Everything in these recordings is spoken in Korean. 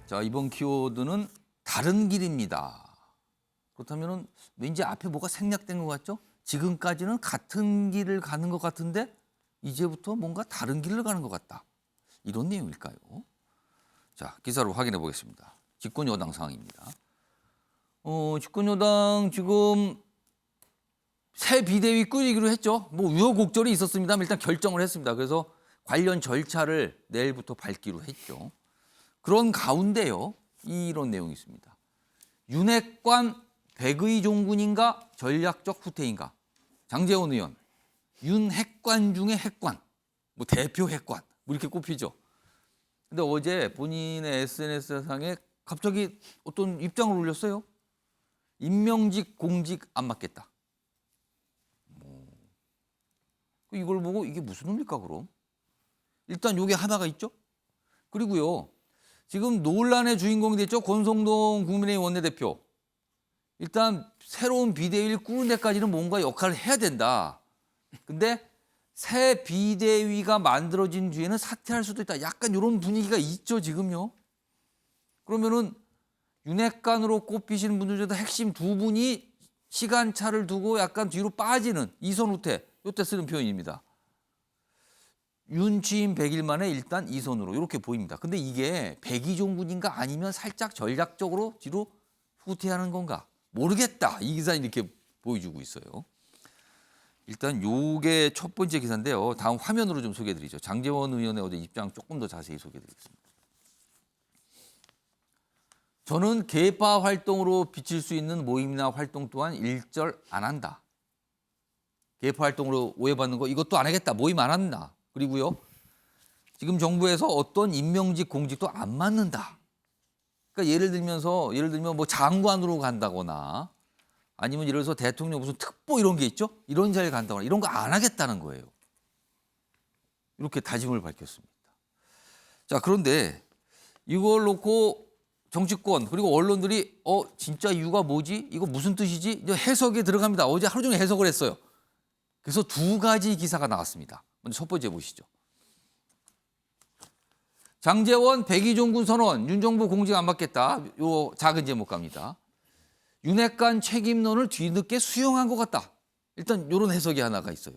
자, 이번 키워드는 다른 길입니다. 그렇다면 왠지 앞에 뭐가 생략된 것 같죠? 지금까지는 같은 길을 가는 것 같은데 이제부터 뭔가 다른 길을 가는 것 같다. 이런 내용일까요? 자, 기사로 확인해 보겠습니다. 집권 여당 상황입니다. 집권 여당 지금 새 비대위 꾸리기로 했죠. 뭐 우여곡절이 있었습니다만 일단 결정을 했습니다. 그래서 관련 절차를 내일부터 밟기로 했죠. 그런 가운데요, 이런 내용이 있습니다. 윤핵관 백의종군인가 전략적 후퇴인가. 장제원 의원, 윤핵관 중에 핵관, 뭐 대표 핵관 뭐 이렇게 꼽히죠. 근데 어제 본인의 SNS상에 갑자기 어떤 입장을 올렸어요. 임명직 공직 안 맡겠다. 이걸 보고 이게 무슨 의미일까 그럼? 일단 요게 하나가 있죠. 그리고요, 지금 논란의 주인공이 됐죠. 권성동 국민의힘 원내대표. 일단 새로운 비대위를 꾸는 데까지는 뭔가 역할을 해야 된다. 근데 새 비대위가 만들어진 뒤에는 사퇴할 수도 있다. 약간 이런 분위기가 있죠, 지금요. 그러면은 윤핵관으로 꼽히시는 분들 중에서 핵심 두 분이 시간차를 두고 약간 뒤로 빠지는 이선 후퇴. 이때 쓰는 표현입니다. 윤 취임 100일 만에 일단 이선으로 이렇게 보입니다. 근데 이게 백의종군인가 아니면 살짝 전략적으로 뒤로 후퇴하는 건가? 모르겠다. 이 기사는 이렇게 보여주고 있어요. 일단 요게 첫 번째 기사인데요. 다음 화면으로 좀 소개해드리죠. 장제원 의원의 어제 입장 조금 더 자세히 소개해드리겠습니다. 저는 계파 활동으로 비칠 수 있는 모임이나 활동 또한 일절 안 한다. 계파 활동으로 오해받는 거 이것도 안 하겠다. 모임 안 한다. 그리고요, 지금 정부에서 어떤 임명직 공직도 안 맡는다. 그러니까 예를 들면 뭐 장관으로 간다거나 아니면 예를 들어서 대통령 무슨 특보 이런 게 있죠? 이런 자리에 간다거나 이런 거 안 하겠다는 거예요. 이렇게 다짐을 밝혔습니다. 자, 그런데 이걸 놓고 정치권 그리고 언론들이 진짜 이유가 뭐지? 이거 무슨 뜻이지? 이제 해석에 들어갑니다. 어제 하루 종일 해석을 했어요. 그래서 두 가지 기사가 나왔습니다. 먼저 첫 번째 보시죠. 장제원 백의종군 선언, 윤 정부 공직 안 받겠다. 요 작은 제목 갑니다. 윤핵관 책임론을 뒤늦게 수용한 것 같다. 일단 이런 해석이 하나가 있어요.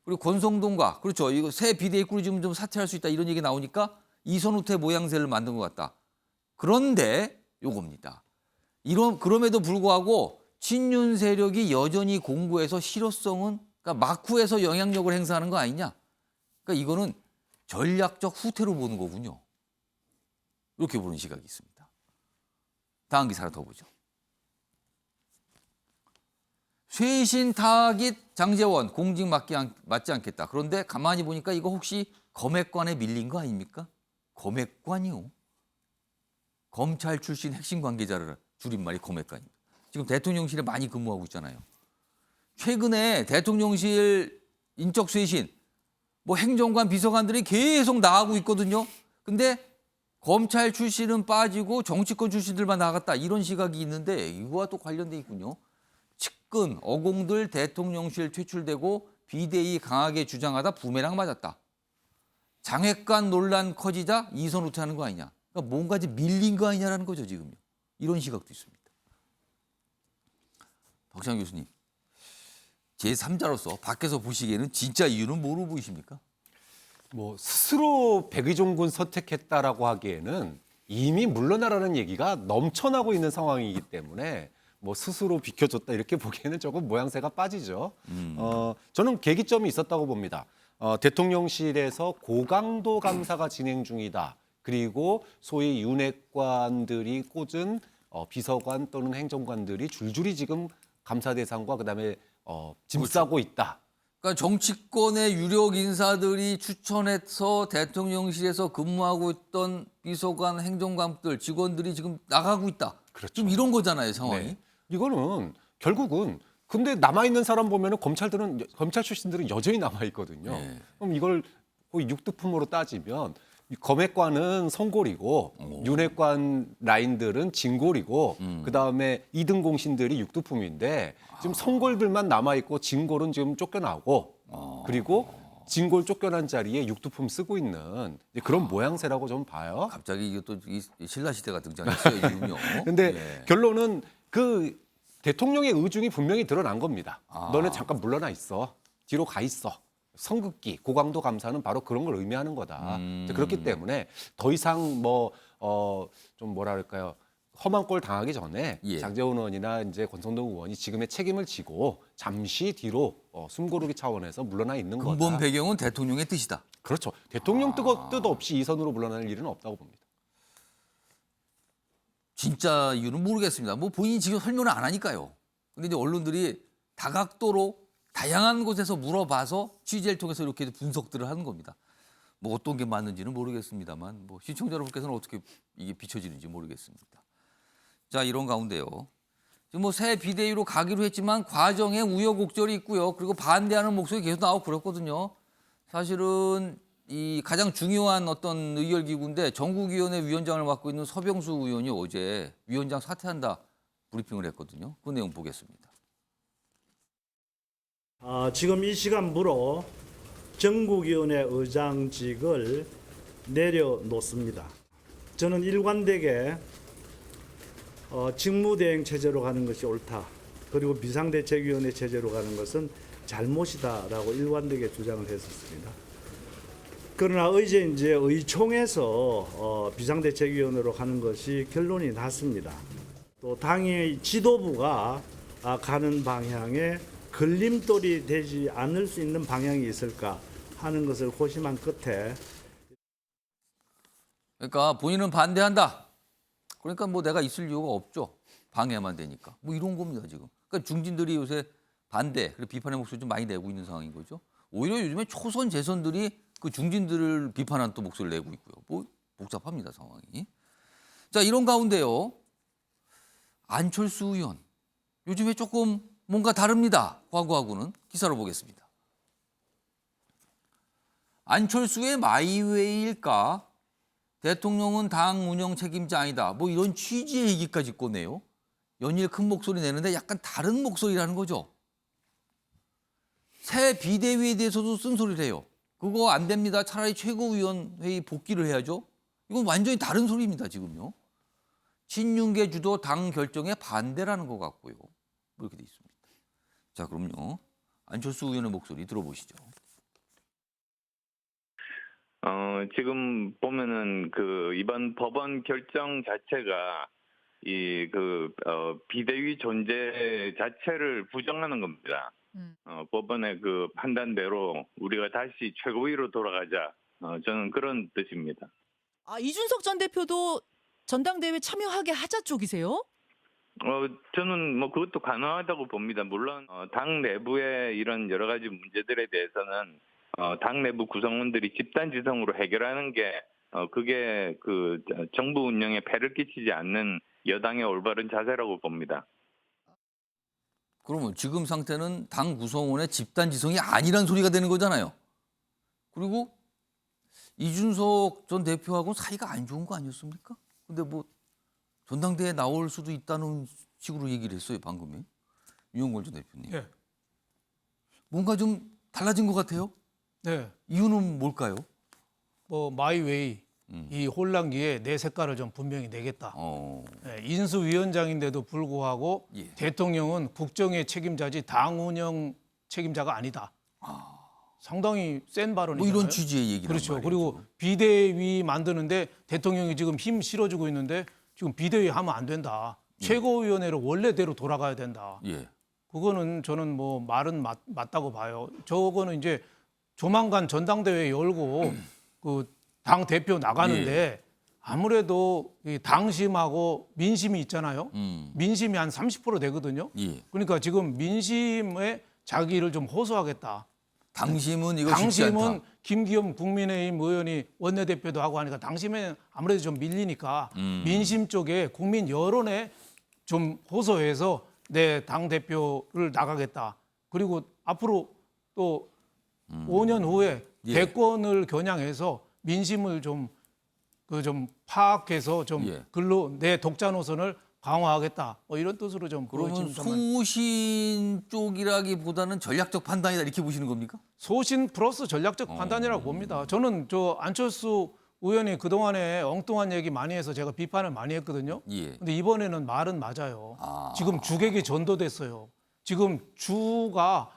그리고 권성동과 그렇죠. 이거 새 비대위 꾸리지면 좀 사퇴할 수 있다 이런 얘기 나오니까 이선 후퇴 모양새를 만든 것 같다. 그런데 요겁니다. 그럼에도 불구하고 친윤 세력이 여전히 공고해서 실효성은 그러니까 막후에서 영향력을 행사하는 거 아니냐. 그러니까 이거는 전략적 후퇴로 보는 거군요. 이렇게 보는 시각이 있습니다. 다음 기사 하나 더 보죠. 쇄신 타깃 장제원 공직 맞지 않겠다. 그런데 가만히 보니까 이거 혹시 검핵관에 밀린 거 아닙니까? 검핵관이요. 검찰 출신 핵심 관계자를 줄임말이 검핵관입니다. 지금 대통령실에 많이 근무하고 있잖아요. 최근에 대통령실 인적 쇄신, 뭐 행정관 비서관들이 계속 나가고 있거든요. 근데 검찰 출신은 빠지고 정치권 출신들만 나갔다 이런 시각이 있는데 이거와 또 관련돼 있군요. 측근, 어공들 대통령실 퇴출되고 비대위 강하게 주장하다 부메랑 맞았다. 장핵관 논란 커지자 이선 후퇴하는 거 아니냐. 그러니까 뭔가 좀 밀린 거 아니냐라는 거죠 지금요. 이런 시각도 있습니다. 박찬 교수님, 제3자로서 밖에서 보시기에는 진짜 이유는 뭐로 보이십니까? 뭐 스스로 백의종군 선택했다라고 하기에는 이미 물러나라는 얘기가 넘쳐나고 있는 상황이기 때문에 뭐 스스로 비켜줬다 이렇게 보기에는 조금 모양새가 빠지죠. 저는 계기점이 있었다고 봅니다. 대통령실에서 고강도 감사가 진행 중이다. 그리고 소위 윤핵관들이 꽂은 비서관 또는 행정관들이 줄줄이 지금 감사 대상과 그다음에 짐 싸고 있다. 그러니까 정치권의 유력 인사들이 추천해서 대통령실에서 근무하고 있던 비서관, 행정관들, 직원들이 지금 나가고 있다. 그렇죠. 지금 이런 거잖아요, 상황이. 네. 이거는 결국은 근데 남아 있는 사람 보면은 검찰 출신들은 여전히 남아 있거든요. 네. 그럼 이걸 거의 육두품으로 따지면 검핵관은 성골이고 윤핵관 라인들은 진골이고 그다음에 2등 공신들이 육두품인데 지금 성골들만 남아 있고 진골은 지금 쫓겨나고 그리고 진골 쫓겨난 자리에 육두품 쓰고 있는 이제 그런 모양새라고 좀 봐요. 갑자기 이게 또 신라 시대가 등장했어요, 지금요. 근데 예. 결론은 그 대통령의 의중이 분명히 드러난 겁니다. 아. 너네 잠깐 물러나 있어. 뒤로 가 있어. 성급기, 고강도 감사는 바로 그런 걸 의미하는 거다. 이제 그렇기 때문에 더 이상 좀 뭐랄까요. 험한 꼴 당하기 전에 예. 장제원 의원이나 이제 권성동 의원이 지금의 책임을 지고 잠시 뒤로 숨고르기 차원에서 물러나 있는 거다. 근본 배경은 대통령의 뜻이다. 그렇죠. 대통령 뜻 없이 이 선으로 물러날 일은 없다고 봅니다. 진짜 이유는 모르겠습니다. 뭐 본인이 지금 설명을 안 하니까요. 근데 이제 언론들이 다각도로 다양한 곳에서 물어봐서 취재를 통해서 이렇게 분석들을 하는 겁니다. 뭐 어떤 게 맞는지는 모르겠습니다만 뭐 시청자 여러분께서는 어떻게 이게 비춰지는지 모르겠습니다. 자, 이런 가운데요. 지금 뭐 새 비대위로 가기로 했지만 과정에 우여곡절이 있고요. 그리고 반대하는 목소리 계속 나오고 그렇거든요. 사실은 이 가장 중요한 어떤 의결기구인데 전국위원회 위원장을 맡고 있는 서병수 의원이 어제 위원장 사퇴한다 브리핑을 했거든요. 그 내용 보겠습니다. 지금 이 시간부로 전국위원회 의장직을 내려놓습니다. 저는 일관되게 직무대행 체제로 가는 것이 옳다. 그리고 비상대책위원회 체제로 가는 것은 잘못이다라고 일관되게 주장을 했었습니다. 그러나 어제 이제 의총에서 비상대책위원회로 가는 것이 결론이 났습니다. 또 당의 지도부가 가는 방향에 걸림돌이 되지 않을 수 있는 방향이 있을까 하는 것을 고심한 끝에 그러니까 본인은 반대한다. 그러니까 뭐 내가 있을 이유가 없죠. 방해만 되니까. 뭐 이런 겁니다, 지금. 그러니까 중진들이 요새 반대, 그리고 비판의 목소리 좀 많이 내고 있는 상황인 거죠. 오히려 요즘에 초선 재선들이 그 중진들을 비판하는 또 목소리를 내고 있고요. 뭐 복잡합니다, 상황이. 자, 이런 가운데요. 안철수 의원. 요즘에 조금 뭔가 다릅니다. 과거하고는. 기사로 보겠습니다. 안철수의 마이웨이일까? 대통령은 당 운영 책임자 아니다. 뭐 이런 취지의 얘기까지 꺼내요. 연일 큰 목소리 내는데 약간 다른 목소리라는 거죠. 새 비대위에 대해서도 쓴소리를 해요. 그거 안 됩니다. 차라리 최고위원회의 복귀를 해야죠. 이건 완전히 다른 소리입니다, 지금요. 친윤계 주도 당 결정에 반대라는 것 같고요. 이렇게 돼 있습니다. 자, 그럼요. 안철수 의원의 목소리 들어보시죠. 지금 보면은 이번 법원 결정 자체가 비대위 존재 자체를 부정하는 겁니다. 법원의 그 판단대로 우리가 다시 최고위로 돌아가자. 저는 그런 뜻입니다. 이준석 전 대표도 전당대회 참여하게 하자 쪽이세요? 저는 뭐 그것도 가능하다고 봅니다. 물론 당 내부의 이런 여러 가지 문제들에 대해서는 당 내부 구성원들이 집단 지성으로 해결하는 게 그게 그 정부 운영에 폐를 끼치지 않는 여당의 올바른 자세라고 봅니다. 그러면 지금 상태는 당 구성원의 집단 지성이 아니란 소리가 되는 거잖아요. 그리고 이준석 전 대표하고 사이가 안 좋은 거 아니었습니까? 근데 뭐 전당대회에 나올 수도 있다는 식으로 얘기를 했어요, 방금에. 유영걸 전 대표님. 네. 뭔가 좀 달라진 것 같아요. 네. 이유는 뭘까요? 뭐 마이웨이 이 혼란기에 내 색깔을 좀 분명히 내겠다. 네, 인수위원장인데도 불구하고 예. 대통령은 국정의 책임자지 당 운영 책임자가 아니다. 상당히 센 뭐 발언이잖아요. 이런 취지의 얘기를 그렇죠. 그리고 비대위 만드는데 대통령이 지금 힘 실어주고 있는데 지금 비대위 하면 안 된다. 최고위원회로 원래대로 돌아가야 된다. 예. 그거는 저는 뭐 말은 맞다고 봐요. 저거는 이제 조만간 전당대회 열고 그 당 대표 나가는데 아무래도 이 당심하고 민심이 있잖아요. 민심이 한 30% 되거든요. 예. 그러니까 지금 민심에 자기를 좀 호소하겠다. 당심은 이거 쉽지 않다. 당심은 김기현 국민의힘 의원이 원내대표도 하고 하니까 당심에 아무래도 좀 밀리니까 민심 쪽에 국민 여론에 좀 호소해서 내 당 대표를 나가겠다. 그리고 앞으로 또 5년 후에 예. 대권을 겨냥해서 민심을 좀 파악해서 좀 예. 글로 내 독자 노선을 강화하겠다. 뭐 이런 뜻으로 좀 그러면 보여집니다만. 소신 쪽이라기보다는 전략적 판단이다 이렇게 보시는 겁니까? 소신 플러스 전략적 판단이라고 봅니다. 저는 저 안철수 의원이 그동안에 엉뚱한 얘기 많이 해서 제가 비판을 많이 했거든요. 예. 근데 이번에는 말은 맞아요. 아. 지금 주객이 전도됐어요. 지금 주가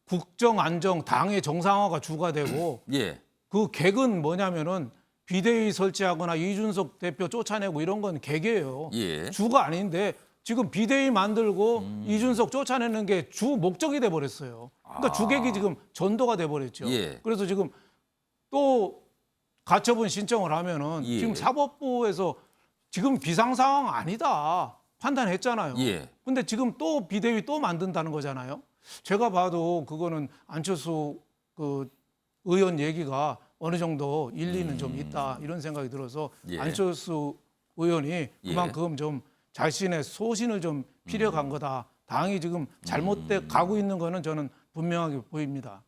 국정 안정 당의 정상화가 주가 되고 예. 그 객은 뭐냐면은 비대위 설치하거나 이준석 대표 쫓아내고 이런 건 객이에요. 예. 주가 아닌데 지금 비대위 만들고 이준석 쫓아내는 게 주 목적이 돼 버렸어요. 그러니까 주객이 지금 전도가 돼 버렸죠. 예. 그래서 지금 또 가처분 신청을 하면은 예. 지금 사법부에서 지금 비상 상황 아니다 판단했잖아요. 예. 근데 지금 또 비대위 또 만든다는 거잖아요. 제가 봐도 그거는 안철수 그 의원 얘기가 어느 정도 일리는 좀 있다 이런 생각이 들어서 예. 안철수 의원이 예. 그만큼 좀 자신의 소신을 좀 피력한 거다. 당이 지금 잘못돼 가고 있는 거는 저는 분명하게 보입니다.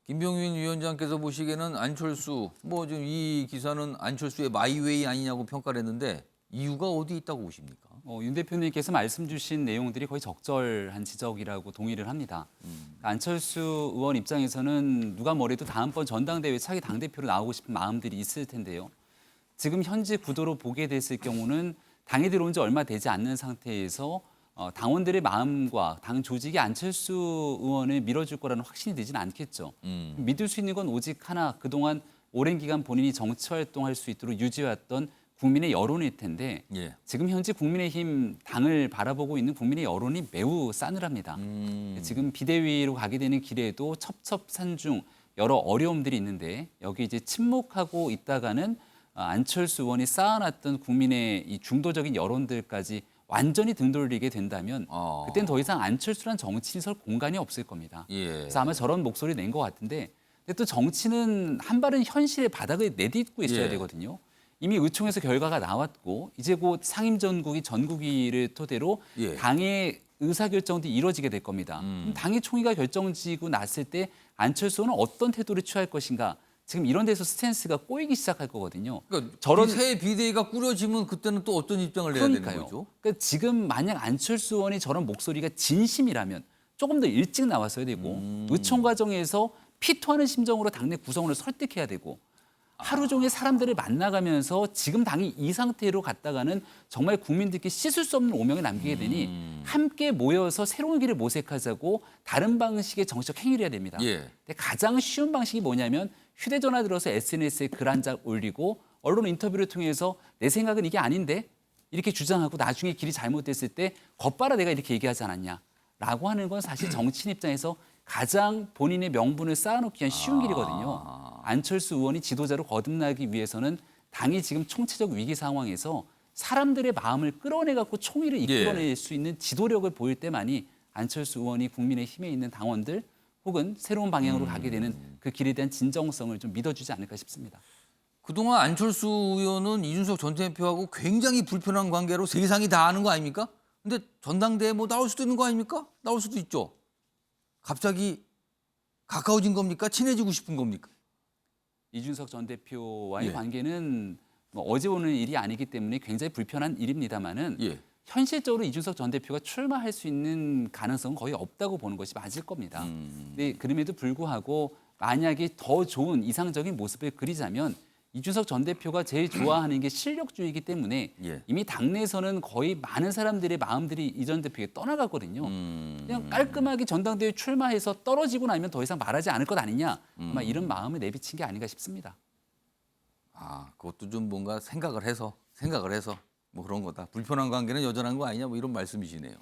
김병민 위원장께서 보시기에는 안철수 뭐 지금 이 기사는 안철수의 마이웨이 아니냐고 평가를 했는데 이유가 어디 있다고 보십니까? 윤 대표님께서 말씀 주신 내용들이 거의 적절한 지적이라고 동의를 합니다. 안철수 의원 입장에서는 누가 뭐래도 다음번 전당대회 차기 당대표로 나오고 싶은 마음들이 있을 텐데요. 지금 현재 구도로 보게 됐을 경우는 당에 들어온 지 얼마 되지 않는 상태에서 당원들의 마음과 당 조직이 안철수 의원을 밀어줄 거라는 확신이 들지는 않겠죠. 믿을 수 있는 건 오직 하나, 그동안 오랜 기간 본인이 정치 활동할 수 있도록 유지해왔던 국민의 여론일 텐데 예. 지금 현재 국민의힘 당을 바라보고 있는 국민의 여론이 매우 싸늘합니다. 지금 비대위로 가게 되는 길에도 첩첩산중 여러 어려움들이 있는데 여기 이제 침묵하고 있다가는 안철수 의원이 쌓아놨던 국민의 이 중도적인 여론들까지 완전히 등 돌리게 된다면 그땐 더 이상 안철수란 정치인이 설 공간이 없을 겁니다. 예. 그래서 아마 저런 목소리 낸 것 같은데 근데 또 정치는 한 발은 현실의 바닥을 내딛고 있어야 예. 되거든요. 이미 의총에서 결과가 나왔고 이제 곧 상임전국이 전국위를 토대로 예. 당의 의사결정도 이루어지게 될 겁니다. 그럼 당의 총의가 결정지고 났을 때 안철수는 어떤 태도를 취할 것인가 지금 이런 데서 스탠스가 꼬이기 시작할 거거든요. 그러니까 저런- 새 비대위가 꾸려지면 그때는 또 어떤 입장을 내야 되는 그러니까요. 거죠? 그러니까 지금 만약 안철수 의원이 저런 목소리가 진심이라면 조금 더 일찍 나왔어야 되고 의총 과정에서 피토하는 심정으로 당내 구성원을 설득해야 되고 하루 종일 사람들을 만나가면서 지금 당이 이 상태로 갔다가는 정말 국민들께 씻을 수 없는 오명을 남기게 되니 함께 모여서 새로운 길을 모색하자고 다른 방식의 정치적 행위를 해야 됩니다. 예. 근데 가장 쉬운 방식이 뭐냐면 휴대전화 들어서 SNS에 글 한 장 올리고 언론 인터뷰를 통해서 내 생각은 이게 아닌데 이렇게 주장하고 나중에 길이 잘못됐을 때 겉바라 내가 이렇게 얘기하지 않았냐라고 하는 건 사실 정치인 입장에서 가장 본인의 명분을 쌓아놓기 위한 쉬운 길이거든요. 안철수 의원이 지도자로 거듭나기 위해서는 당이 지금 총체적 위기 상황에서 사람들의 마음을 끌어내갖고 총의를 이끌어낼 수 있는 지도력을 보일 때만이 안철수 의원이 국민의힘에 있는 당원들 혹은 새로운 방향으로 가게 되는 그 길에 대한 진정성을 좀 믿어주지 않을까 싶습니다. 그동안 안철수 의원은 이준석 전 대표하고 굉장히 불편한 관계로 세상이 다 아는 거 아닙니까? 근데 전당대회 뭐 나올 수도 있는 거 아닙니까? 나올 수도 있죠. 갑자기 가까워진 겁니까? 친해지고 싶은 겁니까? 이준석 전 대표와의 예. 관계는 뭐 어제 오는 일이 아니기 때문에 굉장히 불편한 일입니다만은 예. 현실적으로 이준석 전 대표가 출마할 수 있는 가능성은 거의 없다고 보는 것이 맞을 겁니다. 근데 그럼에도 불구하고 만약에 더 좋은 이상적인 모습을 그리자면 이준석 전 대표가 제일 좋아하는 게 실력주의이기 때문에 예. 이미 당내에서는 거의 많은 사람들의 마음들이 이 전 대표에게 떠나갔거든요. 그냥 깔끔하게 전당대회 출마해서 떨어지고 나면 더 이상 말하지 않을 것 아니냐. 아마 이런 마음을 내비친 게 아닌가 싶습니다. 아, 그것도 좀 뭔가 생각을 해서 뭐 그런 거다. 불편한 관계는 여전한 거 아니냐 뭐 이런 말씀이시네요.